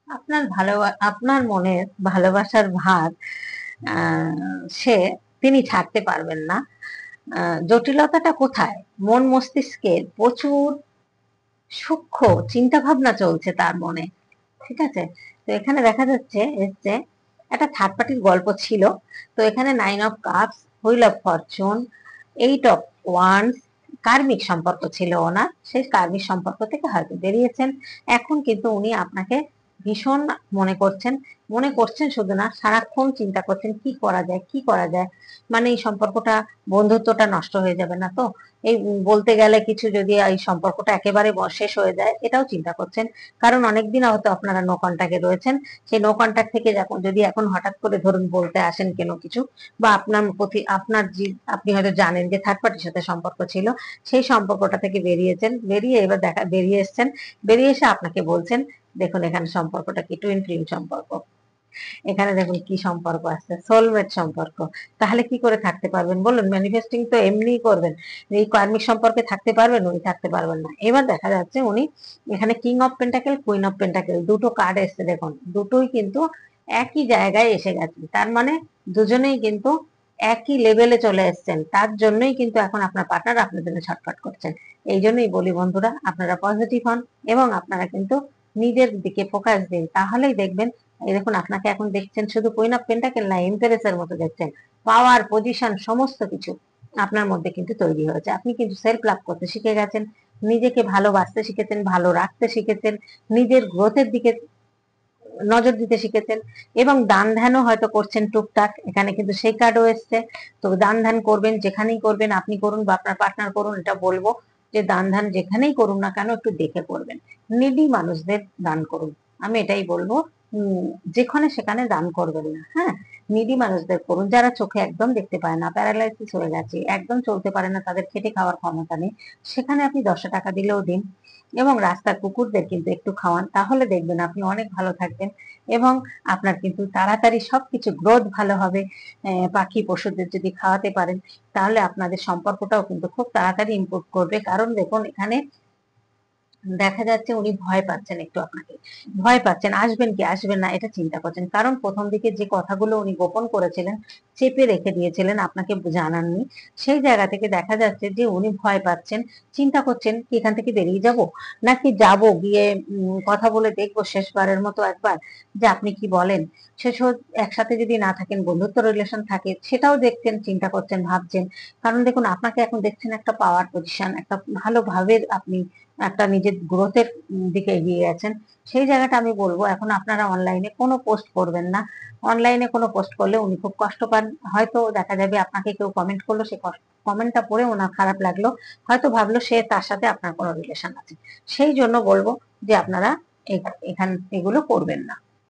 আপনার মনের ভালোবাসার ভার সে তিনি ছাড়তে পারবেন না। জটিলতাটা কোথায়? মন মস্তিষ্কের প্রচুর সূক্ষ্ম চিন্তা ভাবনা চলছে তার মনে। ঠিক আছে, তো এখানে দেখা যাচ্ছে যে একটা থার্ড পার্টির গল্প ছিল। তো এখানে 9 of cups, wheel of fortune, 8 of wands, কার্মিক সম্পর্ক ছিল ওনার। সেই কার্মিক সম্পর্ক থেকে হয়তো বেরিয়েছেন। এখন কিন্তু উনি আপনাকে ভীষণ মনে করছেন শুধু না, সারাক্ষণ চিন্তা করছেন কি করা যায় কি করা যায়। মানে এই সম্পর্কটা, বন্ধুত্বটা নষ্ট হয়ে যাবে না তো? এই বলতে গেলে কিছু যদি এই সম্পর্কটা একেবারে শেষ হয়ে যায়, এটাও চিন্তা করছেন। কারণ অনেকদিন হয়তো আপনারা নো কন্টাক্টে রয়েছেন। সেই নো কন্টাক্ট থেকে যখন যদি এখন হঠাৎ করে ধরুন বলতে আসেন কেন কিছু, বা আপনার প্রতি আপনার যে, আপনি হয়তো জানেন যে থার্ড পার্টির সাথে সম্পর্ক ছিল, সেই সম্পর্কটা থেকে বেরিয়েছেন, বেরিয়ে এবার বেরিয়ে এসছেন। বেরিয়ে এসে আপনাকে বলছেন, দেখুন এখানে সম্পর্কটা কি টুইন ফ্লেম সম্পর্ক। এখানে দেখুন কি সম্পর্ক আছে, সোলমেট সম্পর্ক। তাহলে কি করে থাকতে পারবেন বলুন? ম্যানিফেস্টিং তো এমনিই করবেন। এই কার্মিক সম্পর্কে থাকতে পারবেন? উনি থাকতে পারবেন না। এবার দেখা যাচ্ছে উনি এখানে king of pentacle, queen of pentacle, দুটো কার্ড এসছে দেখুন, দুটোই কিন্তু একই জায়গায় এসে গেছে। তার মানে দুজনেই কিন্তু একই লেভেলে চলে এসছেন। তার জন্যই কিন্তু এখন আপনার পার্টনার আপনার জন্য ছটফট করছেন। এই জন্যই বলি বন্ধুরা, আপনারা পজিটিভ হন এবং আপনারা কিন্তু নিজের দিকে ফোকাস দিন, তাহলেই দেখবেন। এই দেখুন, আপনাকে এখন দেখছেন শুধু কুইন অফ পেন্টাকেল না, এমপ্রেসের মতো দেখছেন। পাওয়ার, পজিশন, সমস্ত কিছু আপনার মধ্যে কিন্তু তৈরি হয়েছে। আপনি কিন্তু সেলফ লাভ করতে শিখে গেছেন, নিজেকে ভালোবাসতে শিখেছেন, ভালো রাখতে শিখেছেন, নিজের গ্রোথের দিকে নজর দিতে শিখেছেন, এবং দান ধ্যানও হয়তো করছেন টুকটাক। এখানে কিন্তু সেই কার্ডও এসছে। তো দান ধ্যান করবেন, যেখানেই করবেন, আপনি করুন বা আপনার পার্টনার করুন, এটা বলবো যে দান ধ্যান যেখানেই করুন না কেন একটু দেখে করবেন। নিডি মানুষদের দান করুন, আমি এটাই বলবো। যেখানে সেখানে দান করবেন না, হ্যাঁ। নিডি মানুষদের করুন, যারা চোখে একদম দেখতে পায় না, প্যারালাইসিস হয়ে গেছে, একদম চলতে পারে না, তাদের খেটে খাওয়ার ক্ষমতা নেই, সেখানে আপনি 10 টাকা দিলেও দিন। এবং রাস্তার কুকুরদের কিন্তু একটু খাওয়ান, তাহলে দেখবেন আপনি অনেক ভালো থাকবেন। এবং আপনার কিন্তু তাড়াতাড়ি সবকিছু গ্রোথ ভালো হবে। পাখি পশুদের যদি খাওয়াতে পারেন, তাহলে আপনাদের সম্পর্কটাও কিন্তু খুব তাড়াতাড়ি ইমপ্রুভ করবে। কারণ দেখুন এখানে দেখা যাচ্ছে উনি ভয় পাচ্ছেন, একটু আপনাকে ভয় পাচ্ছেন, আসবেন কি আসবেন না এটা চিন্তা করছেন। কারণ প্রথম দিকে যে কথাগুলো উনি গোপন করেছিলেন, চেপে রেখে দিয়েছিলেন, আপনাকে জানাননি, সেই জায়গা থেকে দেখা যাচ্ছে যে উনি ভয় পাচ্ছেন। চিন্তা করছেন কি এখান থেকে বেরিয়ে যাব, নাকি যাব গিয়ে কথা বলে দেখবো শেষবারের মতো একবার, যে আপনি কি বলেন। শেষ একসাথে যদি না থাকেন, বন্ধুত্ব রিলেশন থাকে, সেটাও দেখছেন, চিন্তা করছেন, ভাবছেন। কারণ দেখুন আপনাকে এখন দেখছেন একটা পাওয়ার পজিশন, একটা ভালোভাবে আপনি একটা নিজের গ্রোথের দিকে এগিয়ে গেছেন। সেই জায়গাটা আমি বলবো এখন আপনারা অনলাইনে কোনো পোস্ট করবেন না। অনলাইনে কোনো পোস্ট করলে উনি খুব কষ্ট পান। হয়তো দেখা যাবে আপনাকে কেউ কমেন্ট করলো, সে কমেন্টটা পড়ে ওনার খারাপ লাগলো, হয়তো ভাবলো সে তার সাথে আপনার কোনো রিলেশন আছে। সেই জন্য বলবো যে আপনারা এখান এগুলো করবেন না।